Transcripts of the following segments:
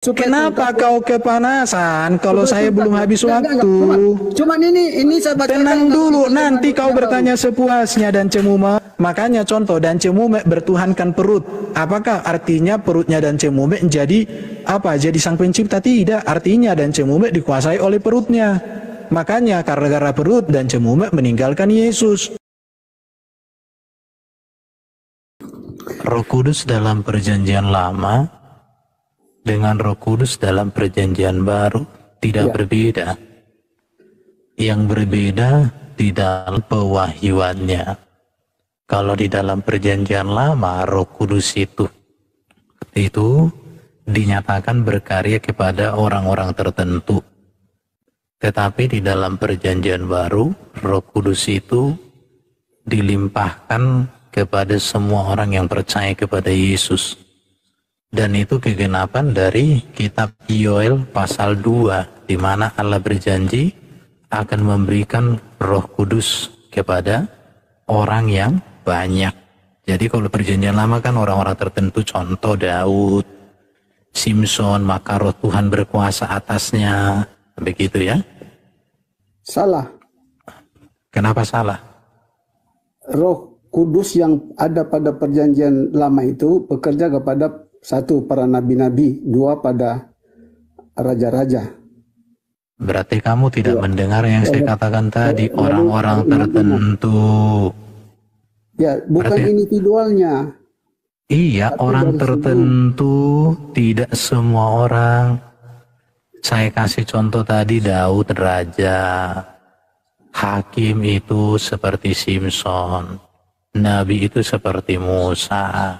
Kenapa kau kepanasan kalau saya belum habis waktu? Cuman ini saya baca. Tenang dulu, nanti kau bertanya sepuasnya dan cemume. Makanya contoh dan cemume bertuhankan perut. Apakah artinya perutnya dan cemume jadi apa? Jadi sang pencipta? Tidak. Artinya dan cemume dikuasai oleh perutnya. Makanya gara-gara perut dan cemume meninggalkan Yesus. Roh Kudus dalam perjanjian lama dengan Roh Kudus dalam perjanjian baru tidak berbeda. Yang berbeda di dalam pewahyuannya. Kalau di dalam perjanjian lama Roh Kudus itu dinyatakan berkarya kepada orang-orang tertentu. Tetapi di dalam perjanjian baru Roh Kudus itu dilimpahkan kepada semua orang yang percaya kepada Yesus. Dan itu kegenapan dari kitab Yoel pasal 2, di mana Allah berjanji akan memberikan Roh Kudus kepada orang yang banyak. Jadi kalau perjanjian lama kan orang-orang tertentu, contoh Daud, Simson, maka Roh Tuhan berkuasa atasnya, begitu ya? Salah. Kenapa salah? Roh Kudus yang ada pada perjanjian lama itu bekerja kepada satu, para nabi-nabi, dua, pada raja-raja. Berarti kamu tidak mendengar yang saya katakan tadi, orang-orang tertentu. Ya, bukan berarti, individualnya. Iya, orang tertentu, tidak semua orang. Saya kasih contoh tadi, Daud raja, hakim itu seperti Simson, nabi itu seperti Musa,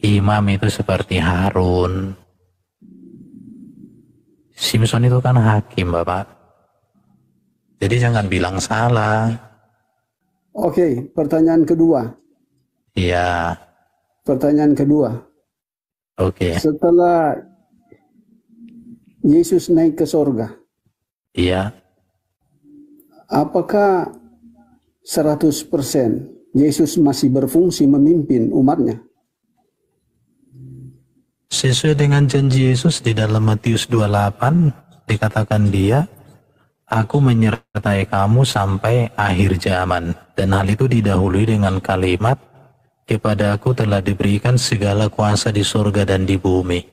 imam itu seperti Harun. Simson itu kan hakim, Bapak. Jadi jangan bilang salah. Oke, pertanyaan kedua. Iya. Pertanyaan kedua. Oke. Setelah Yesus naik ke sorga. Iya. Apakah 100% Yesus masih berfungsi memimpin umatnya? Sesuai dengan janji Yesus di dalam Matius 28, dikatakan dia, aku menyertai kamu sampai akhir zaman. Dan hal itu didahului dengan kalimat, kepada aku telah diberikan segala kuasa di surga dan di bumi.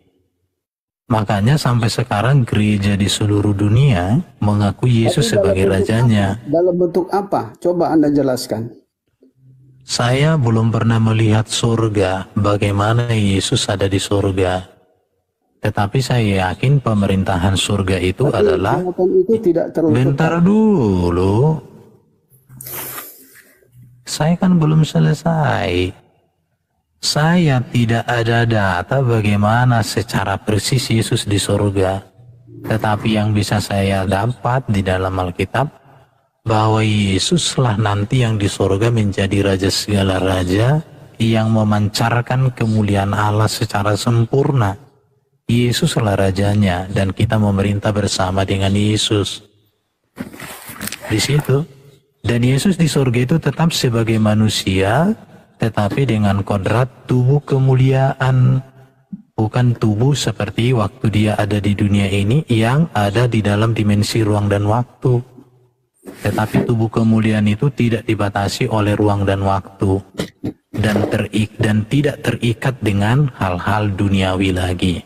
Makanya sampai sekarang gereja di seluruh dunia mengakui Yesus sebagai rajanya. Dalam bentuk apa? Coba Anda jelaskan. Saya belum pernah melihat surga, bagaimana Yesus ada di surga. Tetapi saya yakin pemerintahan surga itu adalah... Itu tidak bentar dulu. Saya kan belum selesai. Saya tidak ada data bagaimana secara persis Yesus di surga. Tetapi yang bisa saya dapat di dalam Alkitab, bahwa Yesuslah nanti yang di surga menjadi raja segala raja, yang memancarkan kemuliaan Allah secara sempurna. Yesuslah rajanya, dan kita memerintah bersama dengan Yesus. Di situ. Dan Yesus di surga itu tetap sebagai manusia, tetapi dengan kodrat tubuh kemuliaan. Bukan tubuh seperti waktu dia ada di dunia ini, yang ada di dalam dimensi ruang dan waktu. Tetapi tubuh kemuliaan itu tidak dibatasi oleh ruang dan waktu, dan tidak terikat dengan hal-hal duniawi lagi.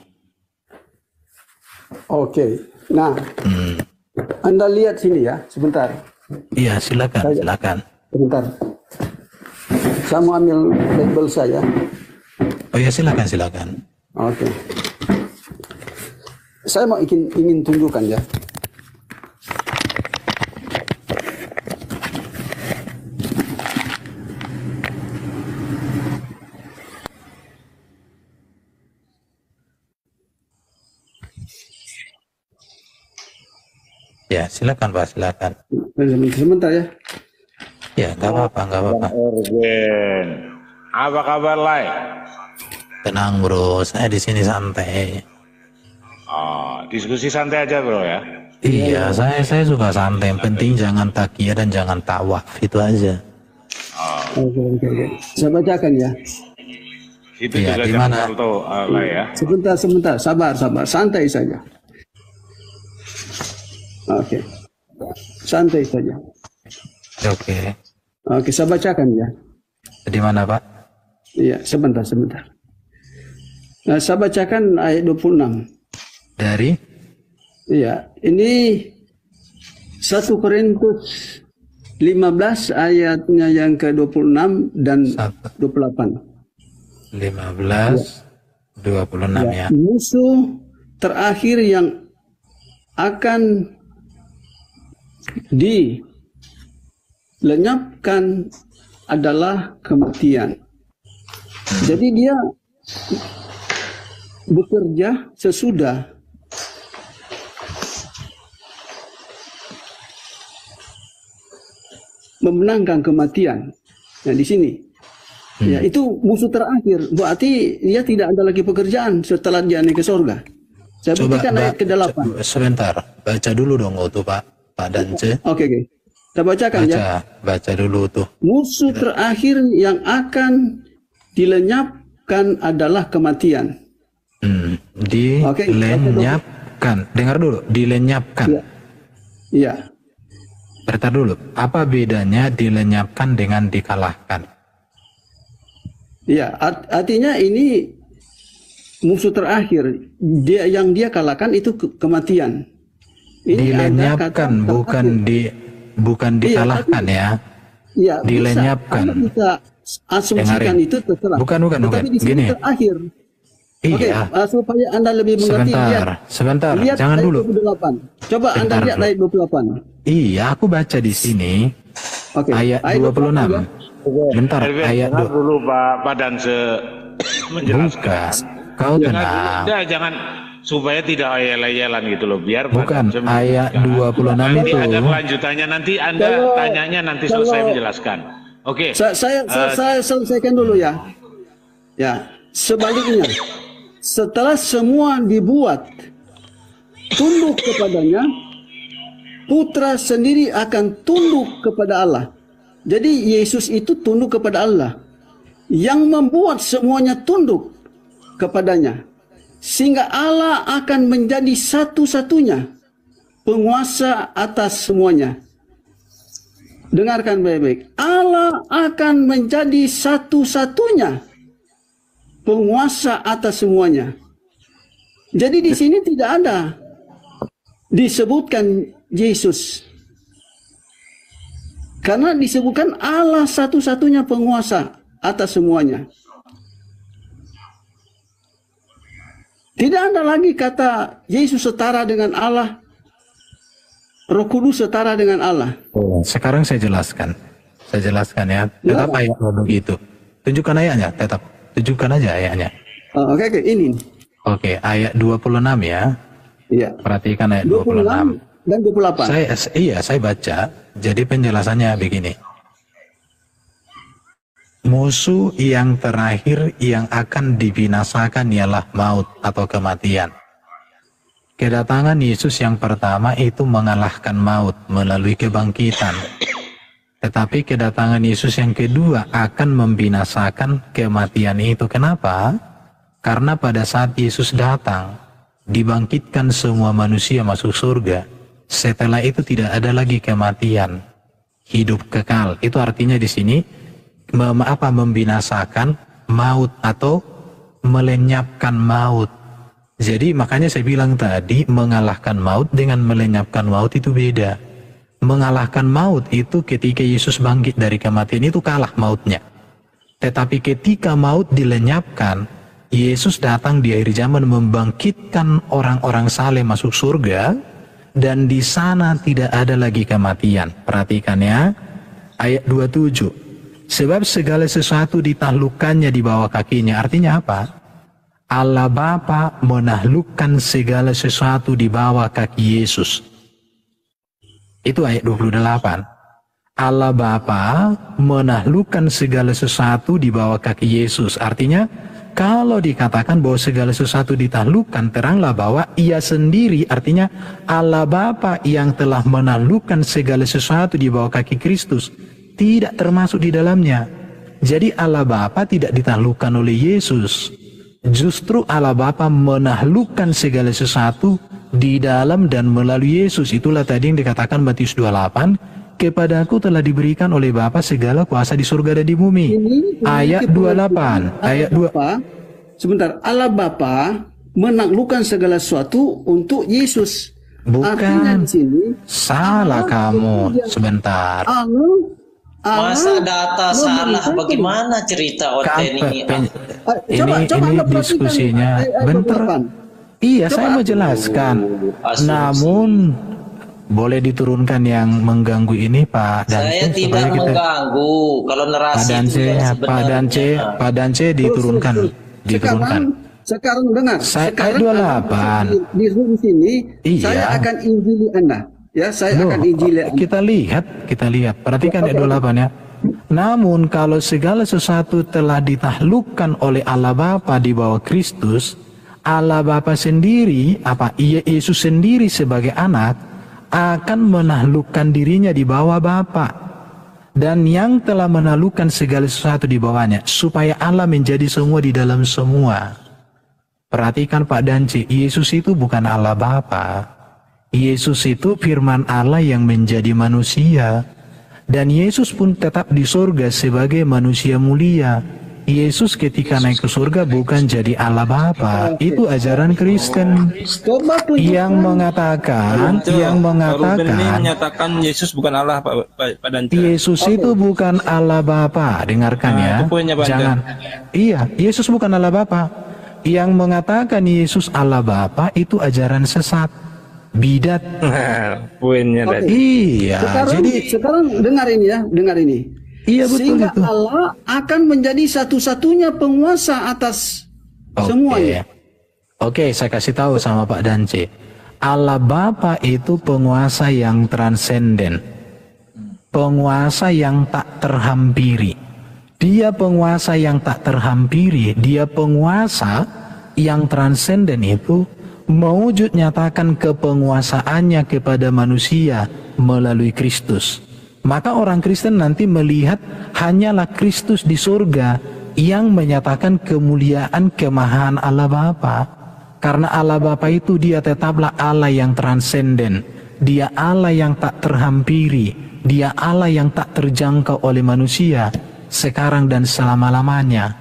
Oke, nah, Anda lihat sini ya, sebentar. Iya, silakan, silakan. Sebentar, saya mau ambil label saya. Oh ya, silakan, silakan. Oke, saya mau ingin tunjukkan ya. Ya, silakan Pak, silakan. Sebentar ya. Ya, nggak apa-apa, nggak apa-apa. Apa kabar, Lai? Tenang bro, saya di sini santai. Oh, diskusi santai aja bro ya. Iya, saya suka santai. Yang penting jangan takia dan jangan tawaf, itu aja. Oke. Saya bacakan ya. Itu Iya, juga di jangan mana? salto lah ya. Sebentar, sabar, santai saja. Oke, santai saja. Oke. Oke, saya bacakan ya. Di mana, Pak? Iya, sebentar. Nah, saya bacakan ayat 26. Dari Iya, ini 1 Korintus 15 ayatnya yang ke-26 dan 28. 15 26 ya. Musuh terakhir yang akan dilenyapkan adalah kematian. Jadi dia bekerja sesudah memenangkan kematian. Nah, di sini. Ya, itu musuh terakhir. Berarti dia tidak ada lagi pekerjaan setelah dia naik ke surga. Saya buktikan ayat ke-8. Sebentar, baca dulu dong tuh Pak Dance. Oke. Kita bacakan ya. Baca dulu tuh. Musuh terakhir yang akan dilenyapkan adalah kematian. Dilenyapkan. Dengar dulu, dilenyapkan. Iya. Bentar dulu, apa bedanya dilenyapkan dengan dikalahkan? Iya, artinya ini musuh terakhir. Dia kalahkan itu kematian. Ini dilenyapkan, bukan dikalahkan ya. Iya, dilenyapkan. Anda bisa asumsikan itu terserah. Bukan. Tetapi di sini terakhir. Iya. Oke, supaya Anda lebih mengerti. Sebentar, lihat jangan ayat dulu. 28. Coba Anda lihat ayat 28. Iya, aku baca di sini. Oke. Ayat 26. Bentar, ayat dulu Pak Danse menjelaskan. Kau tenang. Jangan supaya tidak ayel-ayelan gitu loh. Biar bukan ayat 26 nanti itu. ada kelanjutannya, nanti Anda tanyanya nanti selesai menjelaskan. Oke. Saya selesaikan dulu ya. Ya, sebaliknya. Setelah semua dibuat tunduk kepadanya, putra sendiri akan tunduk kepada Allah. Jadi Yesus itu tunduk kepada Allah. Yang membuat semuanya tunduk kepadanya. Sehingga Allah akan menjadi satu-satunya penguasa atas semuanya. Dengarkan baik-baik. Allah akan menjadi satu-satunya penguasa atas semuanya. Jadi di sini tidak ada disebutkan Yesus. Karena disebutkan Allah satu-satunya penguasa atas semuanya. Tidak ada lagi kata Yesus setara dengan Allah, Roh Kudus setara dengan Allah. Sekarang saya jelaskan ya. Tetap ayatnya begitu. Tunjukkan ayatnya, tunjukkan aja ayatnya. Oke, ini. Oke, ayat 26 ya. Iya. Perhatikan ayat 26 dan 28. Saya baca. Jadi penjelasannya begini. Musuh yang terakhir yang akan dibinasakan ialah maut atau kematian. Kedatangan Yesus yang pertama itu mengalahkan maut melalui kebangkitan. Tetapi kedatangan Yesus yang kedua akan membinasakan kematian itu. Kenapa? Karena pada saat Yesus datang, dibangkitkan semua manusia masuk surga. Setelah itu tidak ada lagi kematian, hidup kekal. Itu artinya di sini membinasakan maut atau melenyapkan maut. Jadi makanya saya bilang tadi mengalahkan maut dengan melenyapkan maut itu beda. Mengalahkan maut itu ketika Yesus bangkit dari kematian itu kalah mautnya. Tetapi ketika maut dilenyapkan, Yesus datang di akhir zaman membangkitkan orang-orang saleh masuk surga. Dan di sana tidak ada lagi kematian. Perhatikan ya, ayat 27. Sebab segala sesuatu ditaklukkannya di bawah kakinya. Artinya apa? Allah Bapa menaklukkan segala sesuatu di bawah kaki Yesus. Itu ayat 28. Allah Bapa menaklukkan segala sesuatu di bawah kaki Yesus. Artinya, kalau dikatakan bahwa segala sesuatu ditaklukkan, teranglah bahwa ia sendiri, artinya Allah Bapa yang telah menaklukkan segala sesuatu di bawah kaki Kristus, tidak termasuk di dalamnya. Jadi Allah Bapa tidak ditaklukkan oleh Yesus. Justru Allah Bapa menaklukkan segala sesuatu di dalam dan melalui Yesus. Itulah tadi yang dikatakan Matius 28, kepadaku telah diberikan oleh Bapa segala kuasa di surga dan di bumi. Ayat 28, ayat 2. Sebentar, Allah Bapa menaklukkan segala sesuatu untuk Yesus. Artinya Bukan, di sini salah kamu. Sebentar. Masa data salah? Bagaimana cerita OTN ini? Ini diskusinya bentar. Iya, saya mau jelaskan. Namun boleh diturunkan yang mengganggu ini, Pak Dance. Saya tidak mengganggu. Kalau narasi Pak Dance diturunkan. Sekarang dengar. Sekarang 28 di room sini, iya. Saya akan injili Anda. Ya, saya akan injili Anda. Kita lihat. Perhatikan ayat 28 ya. Namun kalau segala sesuatu telah ditaklukkan oleh Allah Bapa di bawah Kristus, Allah Bapa sendiri, Yesus sendiri sebagai anak akan menaklukkan dirinya di bawah Bapa. Dan yang telah menaklukkan segala sesuatu di bawahnya, supaya Allah menjadi semua di dalam semua. Perhatikan Pak Dance, Yesus itu bukan Allah Bapa. Yesus itu firman Allah yang menjadi manusia. Dan Yesus pun tetap di surga sebagai manusia mulia. Yesus ketika naik ke surga bukan jadi Allah Bapa. Itu ajaran Kristen yang mengatakan menyatakan Yesus bukan Allah, Pak Dance. Yesus itu bukan Allah Bapa. Dengarkan ya. Jangan. Iya, Yesus bukan Allah Bapa. Yang mengatakan Yesus Allah Bapa itu ajaran sesat. Bidat. Poinnya tadi. Iya. Sekarang dengar ini. Iya, betul sehingga itu. Allah akan menjadi satu-satunya penguasa atas semuanya. Oke, saya kasih tahu sama Pak Dance. Allah Bapa itu penguasa yang transenden. Penguasa yang tak terhampiri. Dia penguasa yang tak terhampiri. Dia penguasa yang transenden itu mewujud nyatakan kepenguasaannya kepada manusia melalui Kristus. Maka orang Kristen nanti melihat hanyalah Kristus di surga yang menyatakan kemuliaan kemahaan Allah Bapa. Karena Allah Bapa itu dia tetaplah Allah yang transenden. Dia Allah yang tak terhampiri. Dia Allah yang tak terjangkau oleh manusia sekarang dan selama-lamanya.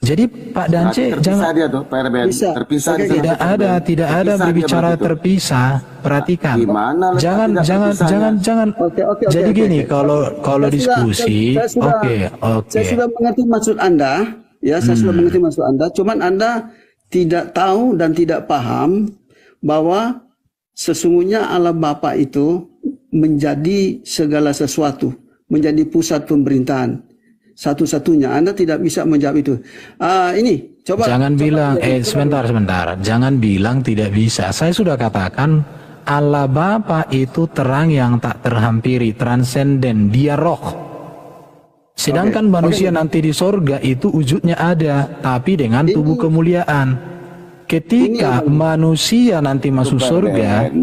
Jadi Pak Dance jangan dia tuh, Pak RBN. Terpisah tidak ada berbicara terpisah. Perhatikan. Jangan. Jadi gini, kalau diskusi, Saya sudah mengerti maksud Anda, ya, saya sudah mengerti maksud Anda. Cuman Anda tidak tahu dan tidak paham bahwa sesungguhnya Allah Bapa itu menjadi segala sesuatu, menjadi pusat pemerintahan. Satu-satunya. Anda tidak bisa menjawab itu. Ini coba. Jangan bilang, sebentar. Jangan bilang tidak bisa. Saya sudah katakan Allah Bapa itu terang yang tak terhampiri, transenden. Dia roh. Sedangkan manusia nanti di sorga itu wujudnya ada, tapi dengan tubuh kemuliaan. Ketika manusia nanti masuk surga,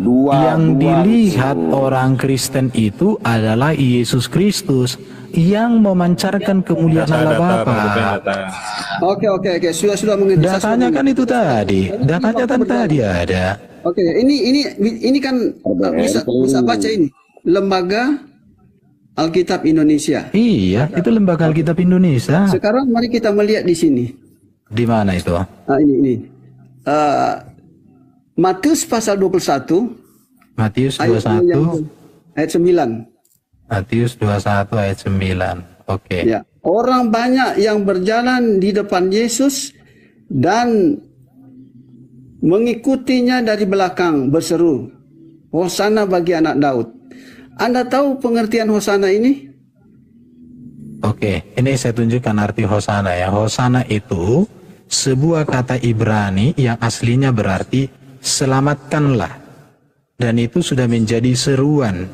yang dilihat orang Kristen itu adalah Yesus Kristus yang memancarkan kemuliaan Allah Bapa. Oke, sudah mengerti. Datanya kan itu tadi, datanya kan tadi ada. Oke, ini kan bisa baca ini. Lembaga Alkitab Indonesia. Iya, itu Lembaga Alkitab Indonesia. Sekarang mari kita melihat di sini. Di mana itu? Ini. Matius pasal 21. Matius 21 ayat 9. Matius 21 ayat 9. Oke. Ya. Orang banyak yang berjalan di depan Yesus dan mengikutinya dari belakang berseru, Hosana bagi anak Daud. Anda tahu pengertian Hosana ini? Oke, ini saya tunjukkan arti Hosana ya. Hosana itu sebuah kata Ibrani yang aslinya berarti selamatkanlah. Dan itu sudah menjadi seruan.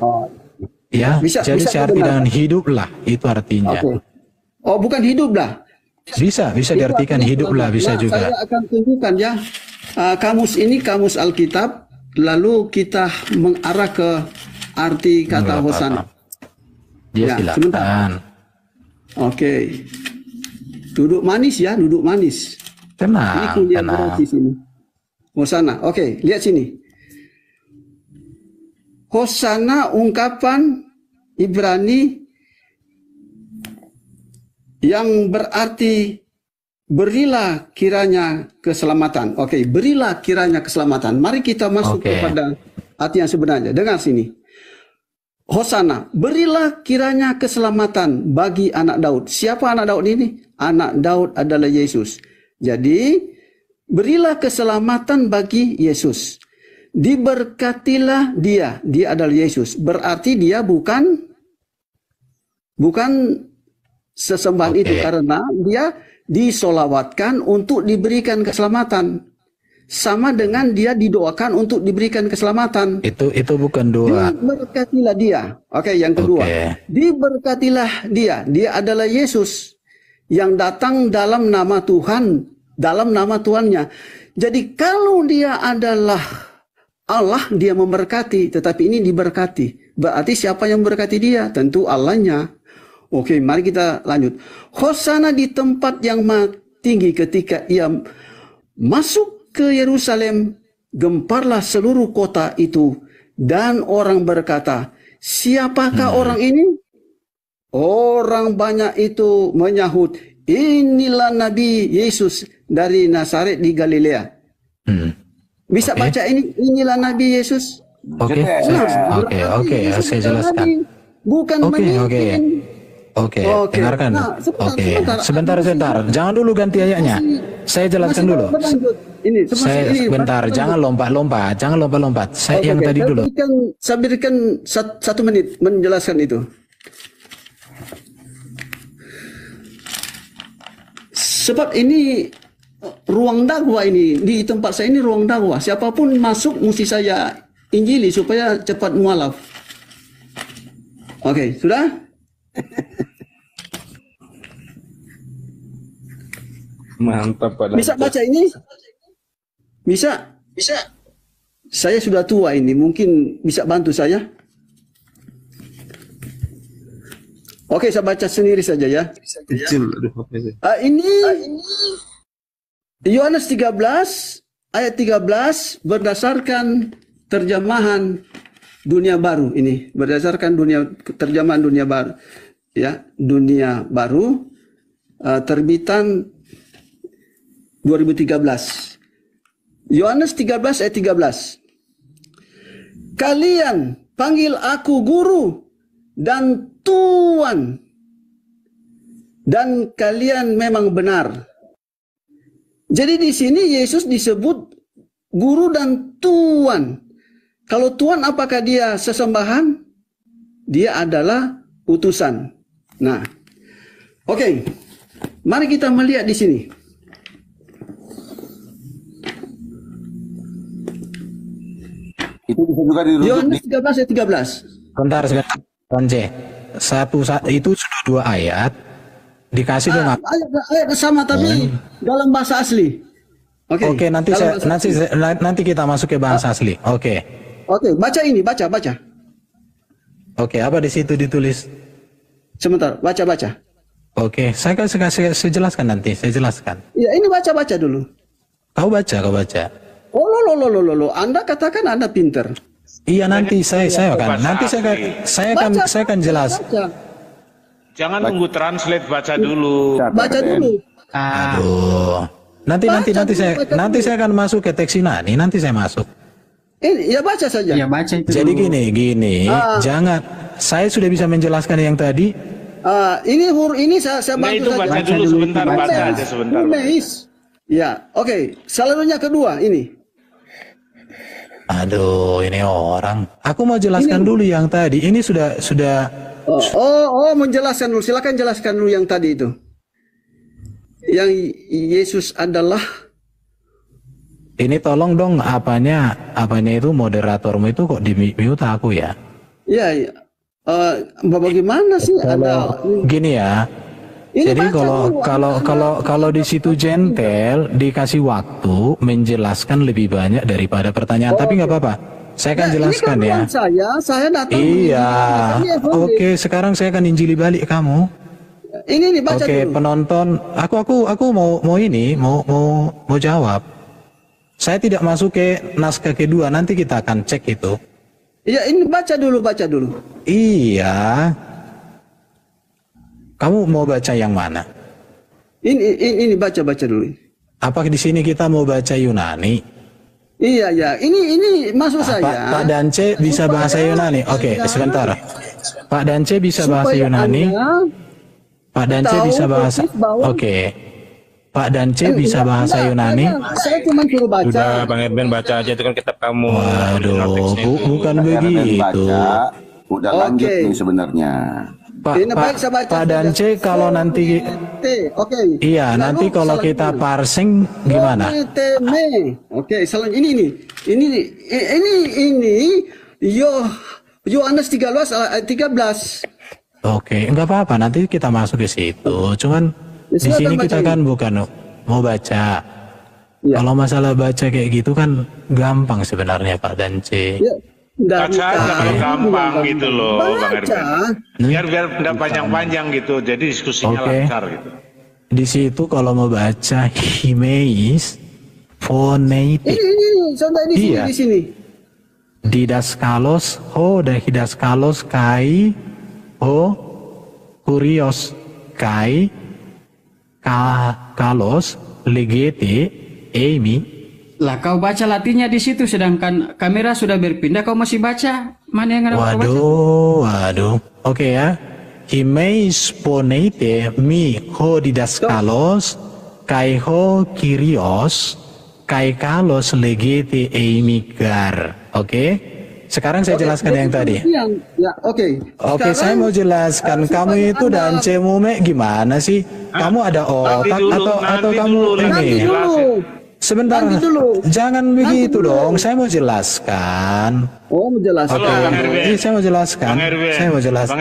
Ya, jadi searti dengan hiduplah itu artinya. Oh, bukan hiduplah. Bisa diartikan hiduplah, bisa juga. Saya akan tunjukkan ya. Kamus ini kamus Alkitab, lalu kita mengarah ke arti kata Hosana. Ya, silakan. Oke. Duduk manis ya, duduk manis. Ini Tenang, kuliah tenang. gratis ini. Hosana. Oke, lihat sini. Hosana ungkapan Ibrani yang berarti berilah kiranya keselamatan. Oke, berilah kiranya keselamatan. Mari kita masuk kepada arti yang sebenarnya. Dengar sini. Hosana, berilah kiranya keselamatan bagi anak Daud. Siapa anak Daud ini? Anak Daud adalah Yesus. Jadi, berilah keselamatan bagi Yesus. Diberkatilah dia. Dia adalah Yesus. Berarti dia bukan sesembahan itu, karena dia disolawatkan untuk diberikan keselamatan. Sama dengan dia didoakan untuk diberikan keselamatan. Itu bukan doa. Diberkatilah dia. Oke, yang kedua. Diberkatilah dia. Dia adalah Yesus yang datang dalam nama Tuhan, dalam nama Tuhannya. Jadi kalau dia adalah Allah, dia memberkati, tetapi ini diberkati. Berarti siapa yang memberkati dia? Tentu Allahnya. Oke, mari kita lanjut. Hosana di tempat yang tinggi ketika ia masuk ke Yerusalem, gemparlah seluruh kota itu, dan orang berkata, siapakah orang ini? Orang banyak itu menyahut, inilah Nabi Yesus dari Nazaret di Galilea. Bisa baca ini? Inilah Nabi Yesus. Oke, saya jelaskan. Bukan memimpin. Oke, dengarkan. Sebentar. Jangan dulu ganti ayatnya. Saya jelaskan dulu. Sebentar, jangan lompat-lompat. Saya yang tadi dulu. Saya berikan 1 menit menjelaskan itu. Sebab ini ruang dakwah ini, di tempat saya ini ruang dakwah. Siapapun masuk mesti saya injili supaya cepat mualaf. Oke, sudah? Mantap Pak. Bisa baca ini? Bisa? Saya sudah tua ini, mungkin bisa bantu saya? Oke, saya baca sendiri saja ya. Kecil, Ini Yohanes 13 ayat 13 berdasarkan terjemahan dunia baru ini, berdasarkan terjemahan dunia baru ya, dunia baru terbitan 2013. Yohanes 13 ayat 13. Kalian panggil aku guru dan Tuhan, dan kalian memang benar. Jadi di sini Yesus disebut guru dan Tuhan. Kalau Tuhan, apakah dia sesembahan? Dia adalah utusan. Nah, oke. Mari kita melihat di sini. Itu bisa juga dirujuk. Yohanes 13 ayat 13. Bentar, itu sudah 2 ayat. Dikasih dong. Ayat sama tapi dalam bahasa asli. Oke, nanti kita masuk ke bahasa asli. Oke, baca ini, baca. Oke, apa di situ ditulis? Sebentar, baca. Oke, saya jelaskan nanti. Saya jelaskan. Ya, ini baca dulu. Kau baca. Oh, lo. Anda katakan Anda pinter. Iya, nanti saya akan jelas. Jangan tunggu translate, baca dulu. Baca dulu. Aduh. Nanti saya akan masuk ke teks Yunani. Nanti saya masuk. Ya baca saja. Ya baca itu. Jadi gini. Jangan. Saya sudah bisa menjelaskan yang tadi. Ini saya bantu itu baca saja. dulu sebentar, baca aja sebentar. Ya, oke. Selanjutnya kedua ini. Aduh, ini orang. Aku mau jelaskan dulu yang tadi. Ini sudah. Menjelaskan dulu. Silakan jelaskan dulu yang tadi itu. Yang Yesus adalah. Ini tolong dong apanya itu moderatormu itu kok di mute aku ya? Iya. Bagaimana sih ada? Gini ya. Jadi kalau di situ Gentel dikasih waktu menjelaskan lebih banyak daripada pertanyaan, tapi nggak apa-apa. Saya akan jelaskan ya. Saya datang. Iya. Oke, sekarang saya akan injili balik kamu. ini baca Oke, dulu. penonton, aku mau jawab. Saya tidak masuk ke naskah kedua, nanti kita akan cek itu. Iya, ini baca dulu. Iya. Kamu mau baca yang mana? Ini baca dulu. Apa di sini kita mau baca Yunani? Iya, ya. Ini maksud saya. Pak Dance bisa bahasa Yunani. Oke, sebentar. Pak Dance bisa bahasa Supaya Yunani. Pak Dance tahu bisa bahasa. persis bahwa- Oke. Pak Dance bisa bahasa Yunani. Saya cuma suruh baca. Sudah, Bang Erben baca aja, itu kan kitab kamu. Waduh, bukan begitu. Baca, udah lanjut Oke. nih sebenarnya. Ini baik, saya baca. Pak Dance kalau nanti Oke. iya, Lalu nanti kalau salah kita dulu. parsing gimana? Oke, salah ini Yohanes 13 ayat 13. Oke, enggak apa-apa, nanti kita masuk ke situ. Cuman Ya, di sini silakan kita bacain. kan bukan mau baca. Ya. Kalau masalah baca kayak gitu kan gampang sebenarnya Pak Dance. Ya, Baca aja kalau gampang gitu loh, Bang Baca. Erben. Biar tidak panjang-panjang gitu, jadi diskusinya Oke. lancar gitu. Di situ kalau mau baca himeis phoneite Ini contoh Iya. di sini. didaskalos hidaskalos kai ho kurios kai kalos legete eimi. Lah kau baca Latinnya di situ, sedangkan kamera sudah berpindah, kau masih baca. Mana yang kau baca? Waduh. Oke ya. Himeis phoneite mi ho didaskalos kai ho kirios kai kalos legete eimigar. Oke. Sekarang saya jelaskan yang tadi. Ya, oke. Oke, saya mau jelaskan. Kamu itu Dance Mume gimana sih? Kamu ada otak atau kamu ini? Nanti dulu. Sebentar, Nanti dulu. jangan begitu dulu. dong. Saya mau jelaskan. Oh, menjelaskan. Oke, Bang Erben. ini saya mau jelaskan. Saya mau jelaskan.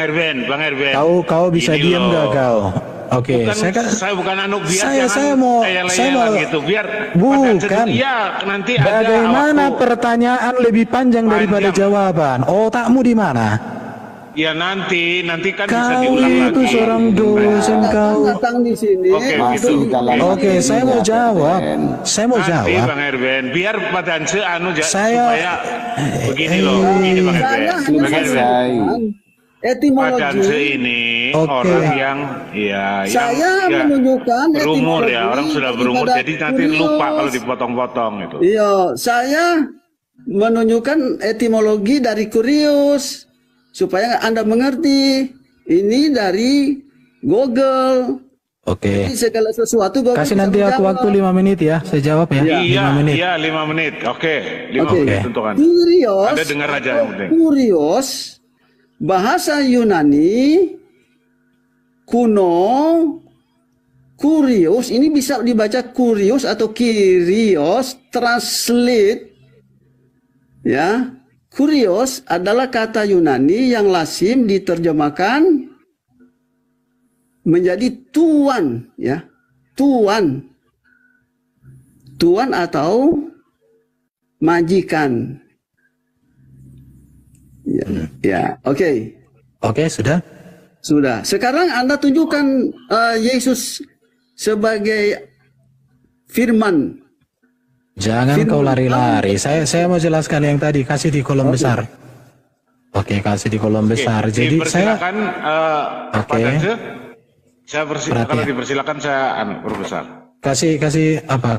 Bang Erben. Kau bisa Ini diam loh. gak kau? Oke, Bukan, saya kan saya bukan anu biar saya jangan mau layal-layalan gitu biar bukan. Iya, nanti ada Bagaimana waktu. pertanyaan lebih panjang daripada Panjang. jawaban? Otakmu di mana? Ya nanti kan bisa Kau diulang itu lagi. seorang dosen kau. Datang di sini. Oke, Masih gitu. dalam Oke, saya mau jawab. Saya mau Nanti jawab. Bang Erben, biar Pak Dance Saya- supaya begini loh, begini Bang Saya Erben. hanya Bang Erben. selesai. Pak Dance etimologi. ini Oke. orang yang Saya menunjukkan berumur ya, etimologi orang sudah berumur daripada jadi nanti kurios. lupa kalau dipotong-potong itu. Iya, saya menunjukkan etimologi dari kurios supaya Anda mengerti. Ini dari Google. Oke. Jadi segala sesuatu Google Kasih bisa nanti aku menjawab. waktu 5 menit ya. Saya jawab ya. 5 menit. Iya, 5 menit. Oke, 5 Oke. menit tentukan. Kurios. Anda dengar aja yang penting. Kurios bahasa Yunani kuno. Kurios ini bisa dibaca kurios atau kirios, translate ya. Kurios adalah kata Yunani yang lazim diterjemahkan menjadi tuan ya. Tuan atau majikan. Ya, oke. Oke, sudah. Sudah. Sekarang Anda tunjukkan Yesus sebagai firman. Jangan kau lari-lari. Saya mau jelaskan yang tadi. Kasih di kolom besar. Oke, kasih di kolom besar. Jadi saya dipersilakan Pak Oke. Dance. Saya Perhatian. kalau dipersilakan saya berbesar.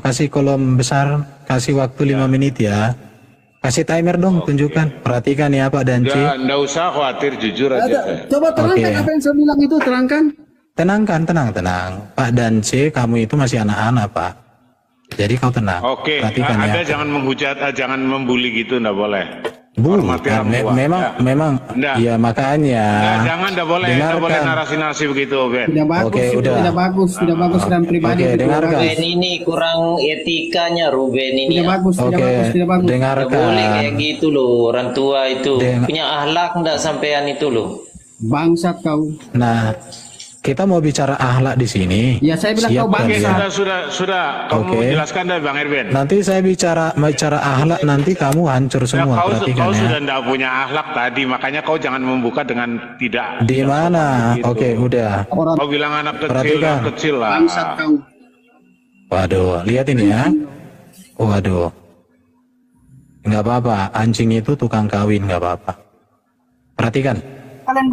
kasih kolom besar. Kasih waktu 5 menit ya. Kasih timer dong, tunjukkan. Perhatikan ya Pak Dance. Ya, enggak usah khawatir, jujur aja saya. Coba terangkan Oke. apa yang saya bilang itu, terangkan. Tenang. Pak Dance, kamu itu masih anak-anak Pak. Jadi kau tenang. Oke, Perhatikan Anda ya. jangan menghujat, jangan membuli gitu, enggak boleh. Bukan, Hormati orang tua. memang, Nggak. ya makanya. Nah, jangan, enggak boleh Dengarkan. narasi-narasi begitu, Ben. Tidak bagus, Oke, udah. tidak bagus dan pribadi. Oke, dengarkan. Ruben ini kurang etikanya, Ruben ini. Tidak bagus, Oke, tidak bagus. Nggak boleh dengarkan. kayak gitu loh, orang tua itu Deng- punya akhlak ndak sampean itu loh. Bangsat kau. Nah, Kita mau bicara akhlak di sini. Ya saya bilang kau Siap, Oke, bangsa. sudah. Kamu Oke. jelaskan deh Bang Erwin. Nanti saya bicara akhlak, nanti kamu hancur Ya, semua. kau Perhatikan ya. sudah tidak punya akhlak tadi, makanya kau jangan membuka dengan tidak. Di mana? begitu. Oke, udah. Kau bilang anak kecil, Perhatikan. anak kecil lah. Bangsat kau. Waduh, lihat ini ya. Waduh. Nggak apa-apa, anjing itu tukang kawin, nggak apa-apa. Perhatikan.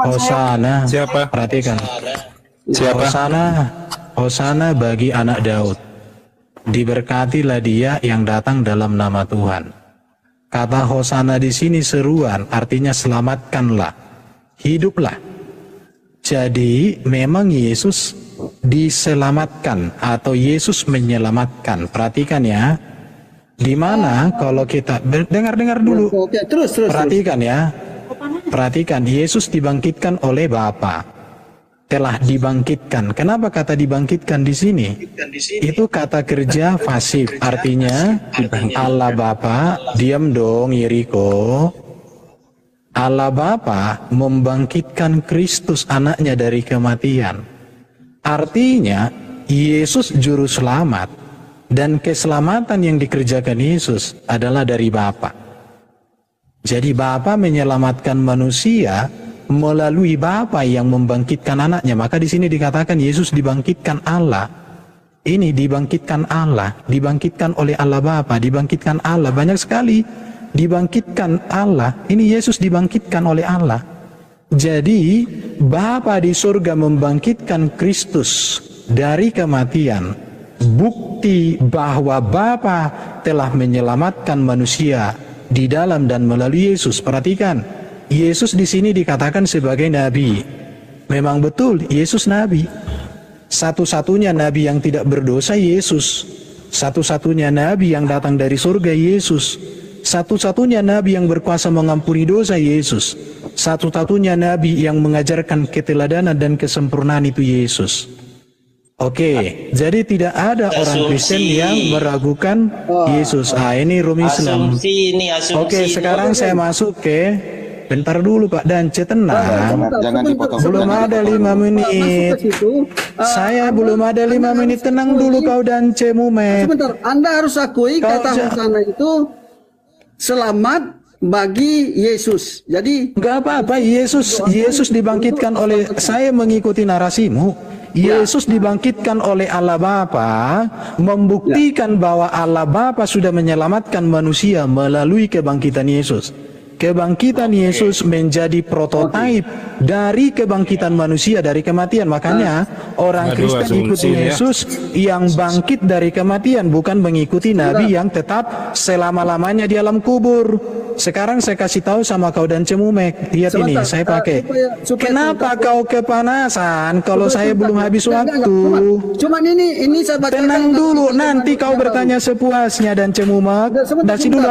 Hosana. Siapa? Perhatikan. Siapa? Hosana bagi anak Daud. Diberkatilah dia yang datang dalam nama Tuhan. Kata Hosana di sini seruan, artinya selamatkanlah, hiduplah. Jadi memang Yesus diselamatkan atau Yesus menyelamatkan. Perhatikan ya. Di mana kalau kita dengar dulu. Oke, terus. Perhatikan ya. Perhatikan, Yesus dibangkitkan oleh Bapa. Telah dibangkitkan. Kenapa kata dibangkitkan di sini? Itu kata kerja pasif. Artinya Allah Bapa, diam dong Yeriko. Allah Bapa membangkitkan Kristus anaknya dari kematian. Artinya Yesus juru selamat. Dan keselamatan yang dikerjakan Yesus adalah dari Bapa. Jadi Bapa menyelamatkan manusia melalui Bapa yang membangkitkan anaknya. Maka di sini dikatakan Yesus dibangkitkan Allah. Ini dibangkitkan Allah, dibangkitkan oleh Allah Bapa, dibangkitkan Allah. Banyak sekali dibangkitkan Allah. Ini Yesus dibangkitkan oleh Allah. Jadi Bapa di surga membangkitkan Kristus dari kematian. Bukti bahwa Bapa telah menyelamatkan manusia di dalam dan melalui Yesus. Perhatikan, Yesus di sini dikatakan sebagai nabi. Memang betul, Yesus nabi. Satu-satunya nabi yang tidak berdosa Yesus. Satu-satunya nabi yang datang dari surga Yesus. Satu-satunya nabi yang berkuasa mengampuni dosa Yesus. Satu-satunya nabi yang mengajarkan keteladanan dan kesempurnaan itu Yesus. Oke, jadi tidak ada orang Kristen yang meragukan Yesus. Ini rum Islam. Asumsi. Oke, sekarang saya masuk ke. Bentar dulu Pak Dance, tenang. Jangan dipotong. Belum ada 5 menit. Saya belum ada 5 menit. Tenang dulu kau Dance Mumet. Sebentar, Anda harus akui kata Hosana itu selamat bagi Yesus. Jadi Enggak apa-apa, Yesus dibangkitkan oleh, saya mengikuti narasimu. Yesus dibangkitkan oleh Allah Bapa, membuktikan bahwa Allah Bapa sudah menyelamatkan manusia melalui kebangkitan Yesus. Kebangkitan Yesus menjadi prototipe dari kebangkitan manusia dari kematian. Makanya orang Kristen ikuti Yesus yang bangkit dari kematian, bukan mengikuti Nabi yang tetap selama-lamanya di alam kubur. Sekarang saya kasih tahu sama kau dan Cemumek. Lihat ini, saya pakai. Kenapa kau kepanasan kalau saya belum habis waktu? Cuman ini saya bacakan. Tenang dulu, nanti kau bertanya sepuasnya dan Cemumek. Dasi dulu.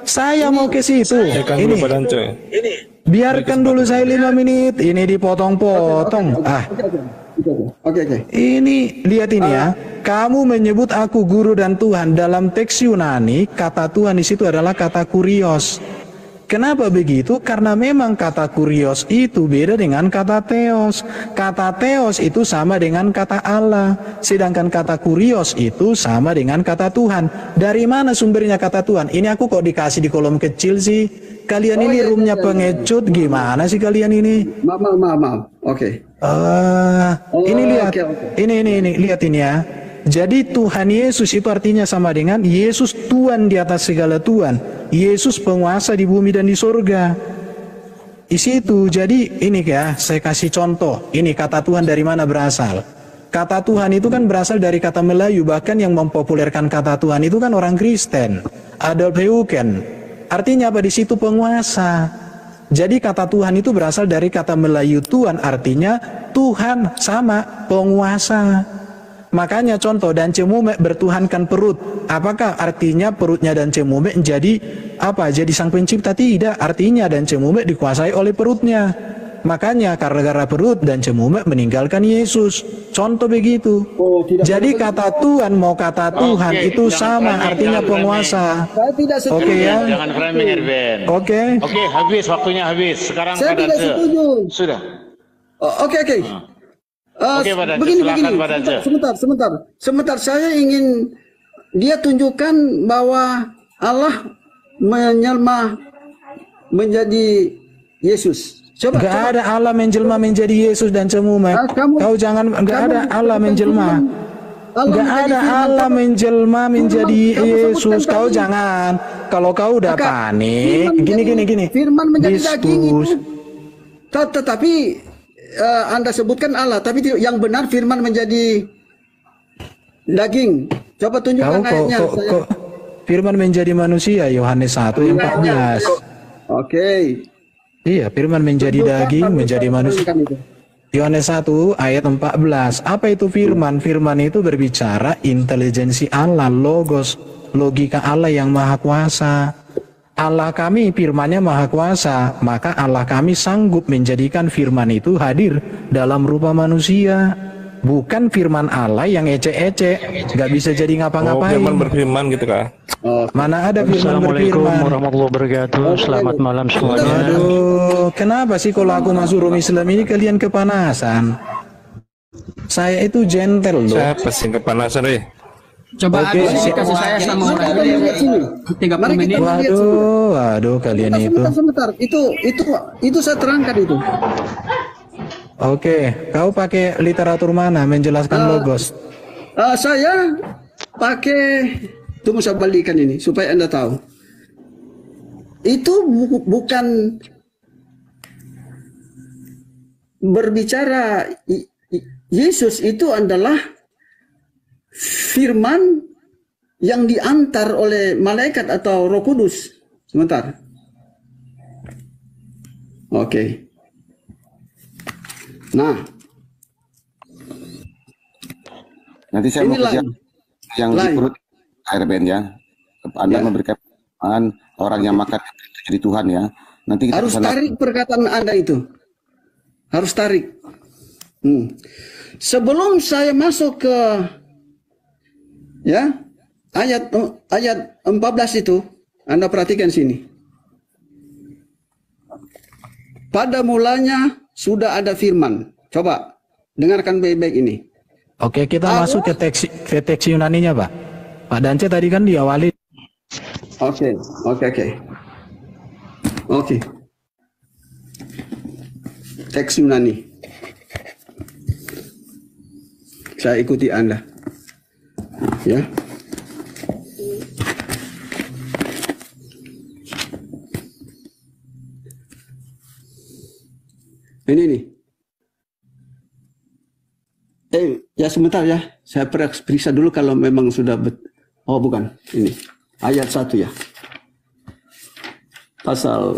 Saya mau ke situ. Ini. Biarkan dulu saya 5 menit. Ini dipotong-potong. Oke. Ini lihat ini ya. Kamu menyebut aku guru dan Tuhan. Dalam teks Yunani, kata Tuhan di situ adalah kata kurios. Kenapa begitu? Karena memang kata kurios itu beda dengan kata theos. Kata theos itu sama dengan kata Allah. Sedangkan kata kurios itu sama dengan kata Tuhan. Dari mana sumbernya kata Tuhan? Ini aku kok dikasih di kolom kecil sih? Kalian ini roomnya pengecut gimana sih kalian ini? Maaf. Oke. Ini lihat. Oke. Ini lihat ini ya. Jadi Tuhan Yesus itu artinya sama dengan Yesus Tuhan di atas segala Tuhan. Yesus penguasa di bumi dan di surga. Di situ. Jadi ini ya, saya kasih contoh. Ini kata Tuhan dari mana berasal? Kata Tuhan itu kan berasal dari kata Melayu. Bahkan yang mempopulerkan kata Tuhan itu kan orang Kristen. Adolf Eucken. Artinya apa di situ? Penguasa. Jadi kata Tuhan itu berasal dari kata Melayu Tuhan. Artinya Tuhan sama penguasa. Makanya contoh, dan Cemumek bertuhankan perut. Apakah artinya perutnya dan Cemumek jadi apa? Jadi sang pencipta? Tidak. Artinya dan Cemumek dikuasai oleh perutnya. Makanya gara-gara perut dan Cemumek meninggalkan Yesus. Contoh begitu. Jadi kata Tuhan mau kata Tuhan itu sama artinya penguasa. Oke ya. Jangan framing Erwin. Oke, habis waktunya habis. Sekarang Saya tidak setuju. Sudah. Oke. Oke, Pak Dance, begini, silakan Pak Dance. Sebentar. Saya ingin dia tunjukkan bahwa Allah menjelma menjadi Yesus. Nggak ada Allah menjelma menjadi Yesus dan Cemumet. Kau jangan, nggak ada Allah menjelma. Nggak ada Allah menjelma menjadi Yesus. Kau jangan. Kalau kau udah panik, gini. Firman menjadi daging itu. Tetapi Anda sebutkan Allah, tapi yang benar firman menjadi daging. Coba tunjukkan ayatnya. Firman menjadi manusia, Yohanes 1 ayat 14. Oke. Iya, firman menjadi daging, menjadi manusia. Yohanes 1 ayat 14. Apa itu firman? Firman itu berbicara intelijensi Allah, logos, logika Allah yang maha kuasa. Allah kami firman-Nya maha kuasa, maka Allah kami sanggup menjadikan firman itu hadir dalam rupa manusia. Bukan firman Allah yang ece-ece, nggak bisa jadi ngapa-ngapain. Firman berfirman gitu kah? Mana ada firman berfirman? Assalamualaikum warahmatullahi wabarakatuh. Selamat malam semuanya. Aduh, kenapa sih kalau aku masuk room Islam ini kalian kepanasan? Saya itu gentle loh. Siapa sih kepanasan deh? Coba kasih saya sama orang 30 menit. Waduh, kalian itu. Sebentar. Itu saya terangkan itu. Oke, kau pakai literatur mana menjelaskan logos? Saya pakai, tunggu saya balikan ini supaya Anda tahu. Itu bukan berbicara Yesus, itu adalah firman yang diantar oleh malaikat atau Roh Kudus. Sebentar. Oke. Nah, Nanti saya mau kerja yang di perut air band ya. Anda memberikan orang yang makan itu jadi Tuhan ya. Nanti kita harus tarik perkataan Anda itu. Harus tarik. Sebelum saya masuk ke ayat 14 itu, Anda perhatikan sini. Pada mulanya sudah ada firman. Coba dengarkan baik-baik ini. Oke, kita masuk ke teks Yunaninya, Pak. Pak Dance tadi kan diawali. Oke. Teks Yunani. Saya ikuti Anda. Ya. Ini nih. Ya sebentar ya. Saya periksa dulu kalau memang sudah oh bukan. Ini. Ayat 1 ya. Pasal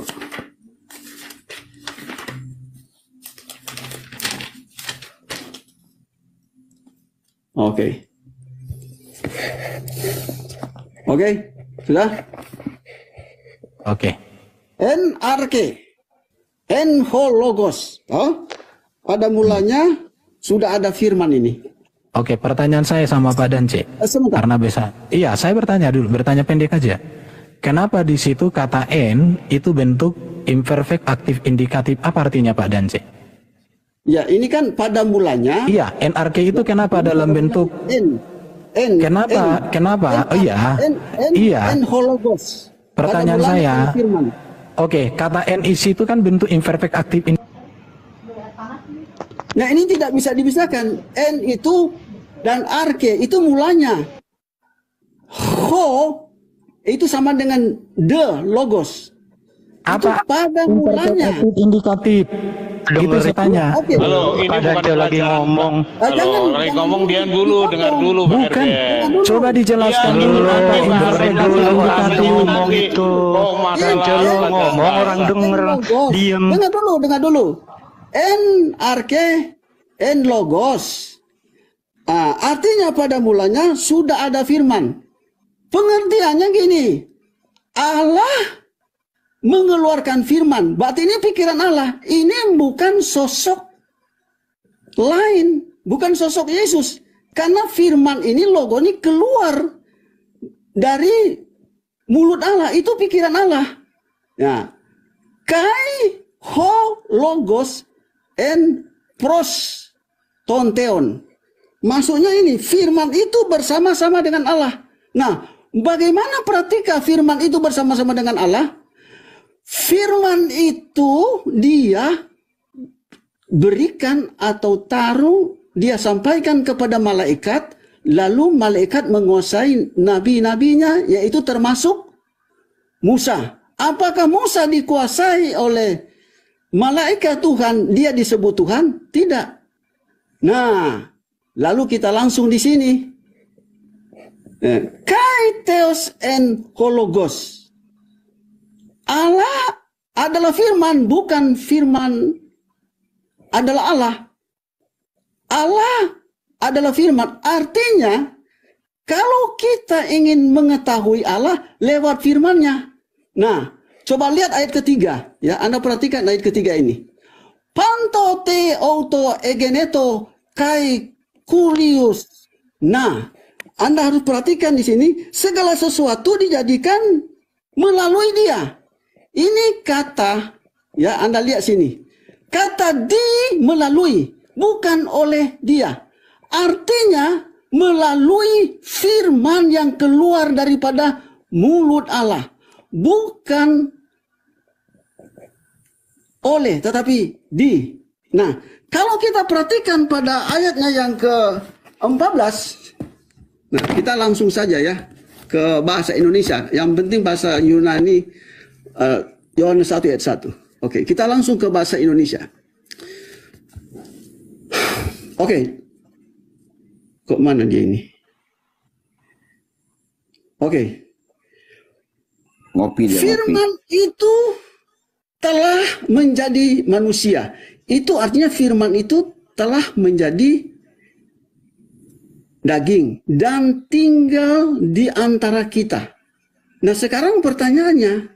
Oke, sudah? Oke. En arke, en hologos. Pada mulanya sudah ada firman ini. Oke, pertanyaan saya sama Pak Dance. Karena bisa. Iya, saya bertanya pendek aja. Kenapa di situ kata en itu bentuk imperfect aktif indikatif? Apa artinya Pak Dance? Ya, ini kan pada mulanya. Iya, NRK itu kenapa dalam bentuk N. Kenapa? Iya. N hologos. Pertanyaan saya. Oke, kata N isi itu kan bentuk imperfect aktif. Nah, ini tidak bisa dipisahkan. N itu dan arke itu mulanya. Ho itu sama dengan the logos. Apa itu pada mulanya indikatif? Itu saya tanya. Halo, ini bukan lagi ngomong. Halo, lagi ngomong dia dulu, dengar dulu. Bukan. Coba dijelaskan dulu apa indikatif ngomong itu. Ngomong orang denger diam. Dengar dulu. En arke, en logos. Artinya pada mulanya sudah ada firman. Pengertiannya gini. Allah mengeluarkan firman. Berarti ini pikiran Allah. Ini bukan sosok lain. Bukan sosok Yesus. Karena firman ini, logo ini keluar dari mulut Allah. Itu pikiran Allah. Nah, kai ho logos en pros tonteon. Maksudnya ini, firman itu bersama-sama dengan Allah. Nah, bagaimana pratika firman itu bersama-sama dengan Allah? Firman itu dia berikan atau taruh, dia sampaikan kepada malaikat, lalu malaikat menguasai nabi-nabinya, yaitu termasuk Musa. Apakah Musa dikuasai oleh malaikat Tuhan, dia disebut Tuhan? Tidak. Nah, lalu kita langsung di sini. Kaitheos en hologos. Allah adalah firman, bukan firman adalah Allah. Allah adalah firman. Artinya, kalau kita ingin mengetahui Allah lewat firman-Nya. Nah, coba lihat ayat ketiga. Ya, Anda perhatikan ayat ketiga ini. Panto te auto egeneto kai kulius. Nah, Anda harus perhatikan di sini, segala sesuatu dijadikan melalui dia. Ini kata, ya Anda lihat sini. Kata di melalui, bukan oleh dia. Artinya melalui firman yang keluar daripada mulut Allah. Bukan oleh, tetapi di. Nah, kalau kita perhatikan pada ayatnya yang ke-14, nah kita langsung saja ya ke bahasa Indonesia. Yang penting bahasa Yunani, Yohanes 1 ayat 1. Oke, kita langsung ke bahasa Indonesia. Oke. Kok mana dia ini? Oke. Firman itu telah menjadi manusia. Itu artinya firman itu telah menjadi daging dan tinggal di antara kita. Nah, sekarang pertanyaannya,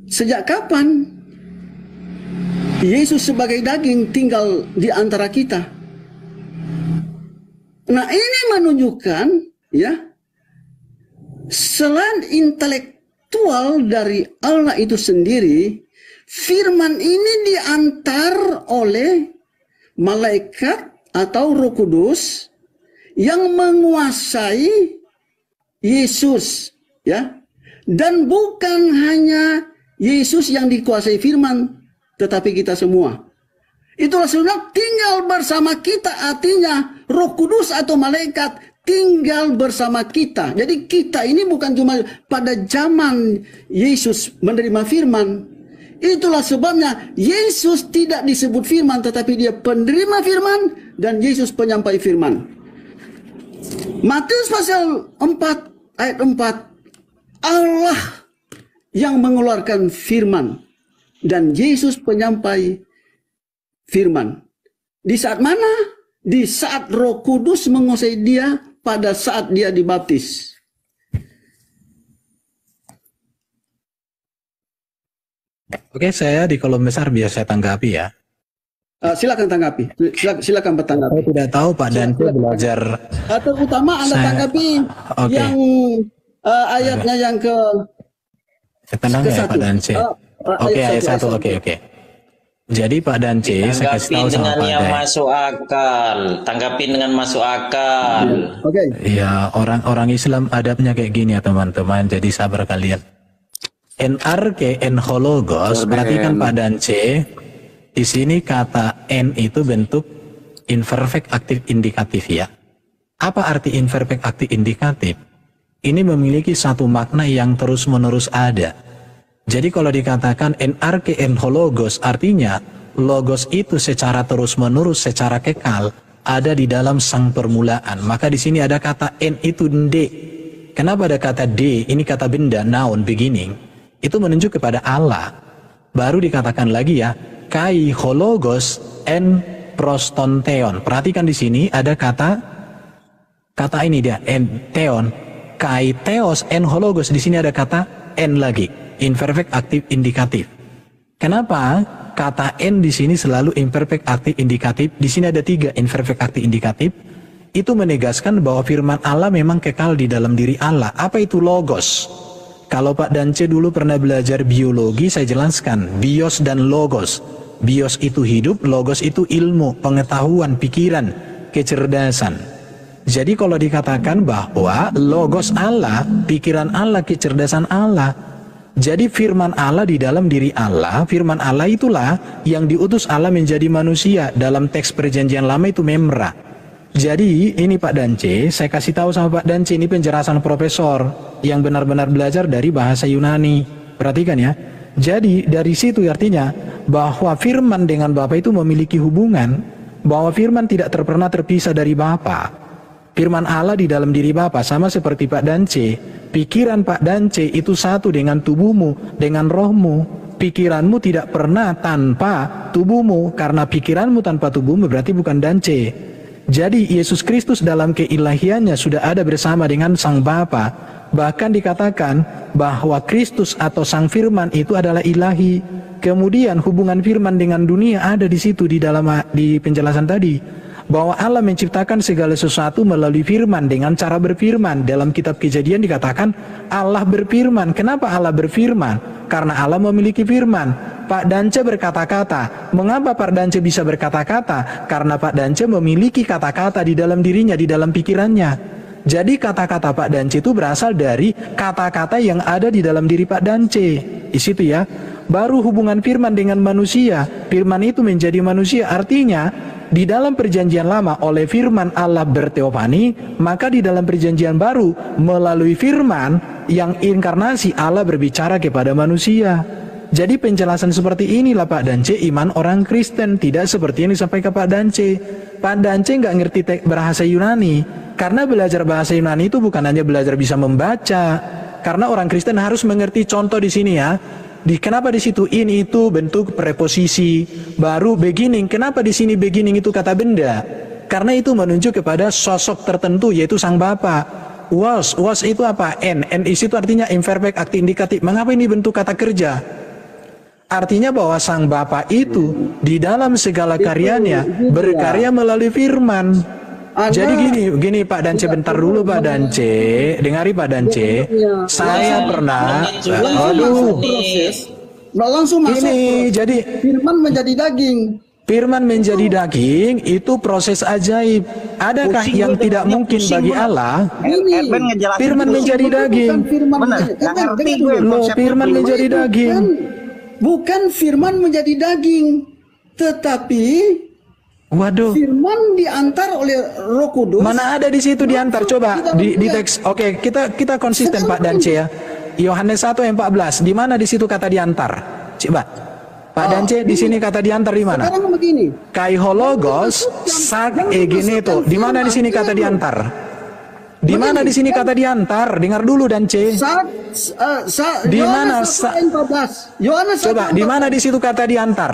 sejak kapan Yesus sebagai daging tinggal di antara kita? Nah, ini menunjukkan ya, selain intelektual dari Allah itu sendiri, firman ini diantar oleh malaikat atau Roh Kudus yang menguasai Yesus, ya. Dan bukan hanya Yesus yang dikuasai firman, tetapi kita semua. Itulah sebabnya tinggal bersama kita, artinya Roh Kudus atau malaikat tinggal bersama kita. Jadi kita ini bukan cuma pada zaman Yesus menerima firman. Itulah sebabnya Yesus tidak disebut firman, tetapi dia penerima firman dan Yesus penyampai firman. Matius pasal 4 ayat 4, Allah yang mengeluarkan firman dan Yesus penyampai firman. Di saat mana? Di saat Roh Kudus menguasai dia pada saat dia dibaptis. Oke, saya di kolom besar biar saya tanggapi ya. Silakan tanggapi. Silakan bertanggapi. Saya tidak tahu Pak Dante belajar. Terutama Anda tanggapi yang ayatnya yang ke. Tenang ya Pak Dance. Oke, ayat 1. Oke. Jadi Pak Dance, saya kasih tahu sama Pak yang masuk akal. Tanggapin dengan masuk akal. Oke. Ya, orang Islam adabnya kayak gini ya teman-teman. Jadi sabar kalian. NRK en hologos, perhatikan Pak Dance. Di sini kata n itu bentuk imperfect aktif indikatif ya. Apa arti imperfect aktif indikatif? Ini memiliki satu makna yang terus-menerus ada. Jadi kalau dikatakan NRK en hologos, artinya logos itu secara terus-menerus, secara kekal ada di dalam sang permulaan. Maka di sini ada kata n itu d. Kenapa ada kata d? Ini kata benda, noun, beginning. Itu menunjuk kepada Allah. Baru dikatakan lagi ya, kai hologos en prostonteon. Perhatikan di sini ada kata ini dia, en theon. Kai theos en hologos, di sini ada kata en lagi, imperfect aktif indikatif. Kenapa kata n di sini selalu imperfect aktif indikatif? Di sini ada 3 imperfect aktif indikatif. Itu menegaskan bahwa firman Allah memang kekal di dalam diri Allah. Apa itu logos? Kalau Pak Dance dulu pernah belajar biologi, saya jelaskan bios dan logos. Bios itu hidup, logos itu ilmu, pengetahuan, pikiran, kecerdasan. Jadi kalau dikatakan bahwa logos Allah, pikiran Allah, kecerdasan Allah, jadi firman Allah di dalam diri Allah, firman Allah itulah yang diutus Allah menjadi manusia. Dalam teks perjanjian lama itu memra. Jadi ini Pak Dance, saya kasih tahu sama Pak Dance, ini penjelasan profesor yang benar-benar belajar dari bahasa Yunani. Perhatikan ya. Jadi dari situ artinya bahwa firman dengan Bapa itu memiliki hubungan, bahwa firman tidak pernah terpisah dari Bapa. Firman Allah di dalam diri Bapa sama seperti Pak Dance. Pikiran Pak Dance itu satu dengan tubuhmu, dengan rohmu. Pikiranmu tidak pernah tanpa tubuhmu, karena pikiranmu tanpa tubuhmu berarti bukan Dance. Jadi Yesus Kristus dalam keilahiannya sudah ada bersama dengan Sang Bapa. Bahkan dikatakan bahwa Kristus atau Sang Firman itu adalah ilahi. Kemudian hubungan firman dengan dunia ada di situ di penjelasan tadi. Bahwa Allah menciptakan segala sesuatu melalui firman dengan cara berfirman. Dalam kitab Kejadian dikatakan Allah berfirman. Kenapa Allah berfirman? Karena Allah memiliki firman. Pak Dance berkata-kata. Mengapa Pak Dance bisa berkata-kata? Karena Pak Dance memiliki kata-kata di dalam dirinya, di dalam pikirannya. Jadi kata-kata Pak Dance itu berasal dari kata-kata yang ada di dalam diri Pak Dance. Di situ ya. Baru hubungan firman dengan manusia. Firman itu menjadi manusia. Artinya di dalam perjanjian lama oleh firman Allah berteofani, maka di dalam perjanjian baru melalui firman yang inkarnasi Allah berbicara kepada manusia. Jadi penjelasan seperti inilah Pak Dance iman orang Kristen, tidak seperti yang disampaikan Pak Dance. Pak Dance nggak ngerti bahasa Yunani, karena belajar bahasa Yunani itu bukan hanya belajar bisa membaca, karena orang Kristen harus mengerti contoh di sini ya. Kenapa di situ in itu bentuk preposisi, baru beginning. Kenapa di sini beginning itu kata benda? Karena itu menunjuk kepada sosok tertentu yaitu Sang Bapa. Was itu apa? N itu artinya imperfect aktif indikatif. Mengapa ini bentuk kata kerja? Artinya bahwa Sang Bapa itu di dalam segala karyanya berkarya melalui firman. Jadi gini Pak Dance, bentar dulu Pak Dance, dengari Pak Dance. Saya pernah, langsung masuk ini jadi firman menjadi daging. Firman menjadi daging itu proses ajaib. Adakah yang tidak mungkin bagi Allah? Firman menjadi daging. Firman menjadi daging. Bukan firman menjadi daging, tetapi waduh, firman diantar oleh Roh Kudus. Mana ada di situ diantar? Coba di teks. Oke, kita konsisten Pak Dance ya. Yohanes 1:14. Di mana di situ kata diantar? Coba. Pak Dance di sini kata diantar di mana? Sekarang begini. Kai hologos sak egeneto. Di mana di sini kata diantar? Di mana di sini kata diantar? Dengar dulu Dance. Di mana? Coba di mana di situ kata diantar?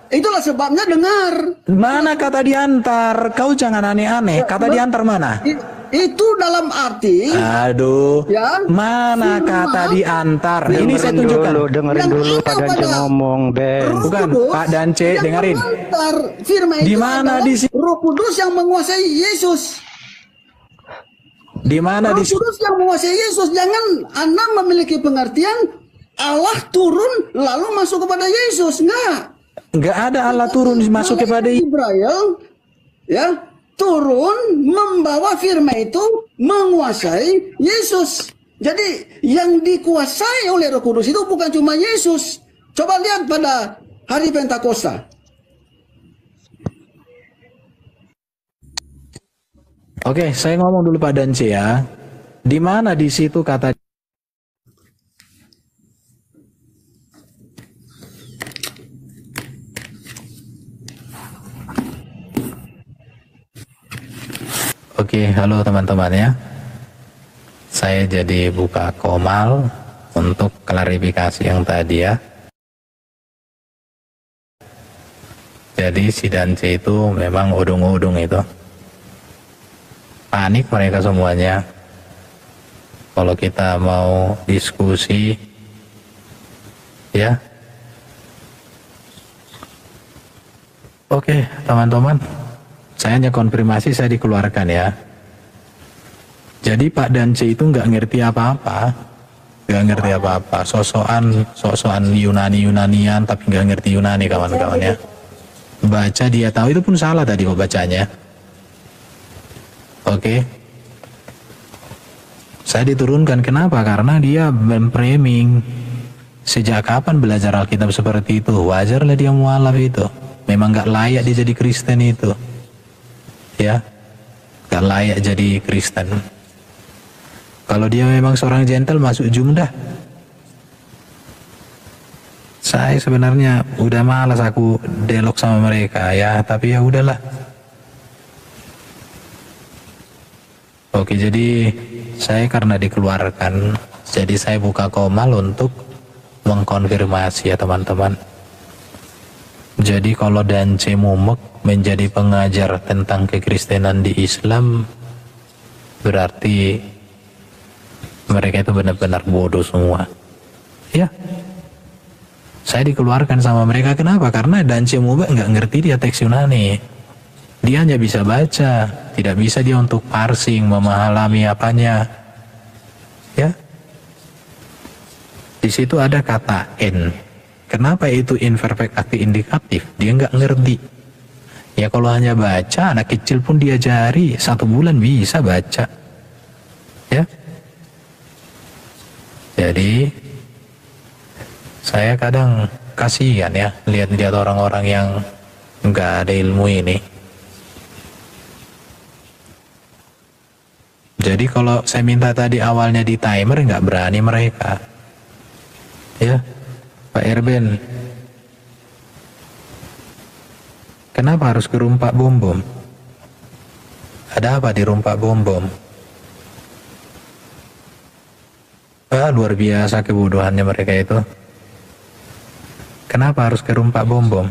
Itulah sebabnya dengar. Mana kata diantar? Kau jangan aneh-aneh. Kata diantar mana? Itu dalam arti. Aduh. Ya, mana kata diantar? Ini saya tunjukkan. Dengerin dulu Pak Dance ngomong, Ben. Bukan Pak Dance, dengerin. Di mana di sini? Roh Kudus yang menguasai Yesus. Di mana di Roh Kudus yang menguasai Yesus. Jangan Anda memiliki pengertian Allah turun lalu masuk kepada Yesus. Enggak ada Allah turun masuk kepada Ibrahim, ya, turun membawa firman itu menguasai Yesus. Jadi yang dikuasai oleh Roh Kudus itu bukan cuma Yesus. Coba lihat pada hari Pentakosta. Oke, saya ngomong dulu Pak Dance ya. Di mana di situ kata Oke, halo teman-teman ya. Saya jadi buka komal untuk klarifikasi yang tadi ya. Jadi si Dance itu memang udung-udung itu. Panik mereka semuanya. Kalau kita mau diskusi ya. Oke, teman-teman. Saya hanya konfirmasi, saya dikeluarkan ya. Jadi Pak Dance itu nggak ngerti apa-apa. Gak ngerti apa-apa, sosokan Yunanian tapi gak ngerti Yunani kawan-kawan ya. Baca dia tahu itu pun salah tadi kok bacanya. Oke. Saya diturunkan kenapa? Karena dia memframing. Sejak kapan belajar Alkitab seperti itu? Wajarlah dia mualaf itu. Memang gak layak dia jadi Kristen itu. Ya, gak layak jadi Kristen. Kalau dia memang seorang gentle masuk jumlah. Saya sebenarnya udah malas aku dialog sama mereka ya, tapi ya udahlah. Oke, jadi saya karena dikeluarkan, jadi saya buka komal untuk mengkonfirmasi ya teman-teman. Jadi kalau Dance Mumek menjadi pengajar tentang kekristenan di Islam, berarti mereka itu benar-benar bodoh semua. Ya, saya dikeluarkan sama mereka. Kenapa? Karena Dance Mumek nggak ngerti dia teks Yunani. Dia hanya bisa baca, tidak bisa dia untuk parsing, memahami apanya. Ya, di situ ada kata N. Kenapa itu imperfect aktif indikatif? Dia nggak ngerti. Ya kalau hanya baca, anak kecil pun diajari 1 bulan bisa baca. Ya. Jadi saya kadang kasihan ya lihat orang-orang yang nggak ada ilmu ini. Jadi kalau saya minta tadi awalnya di timer nggak berani mereka. Ya, Pak Erben. Kenapa harus ke rumpak bom-bom? Ada apa di rumpak bom-bom? Luar biasa kebodohannya mereka itu. Kenapa harus ke rumpak bom-bom?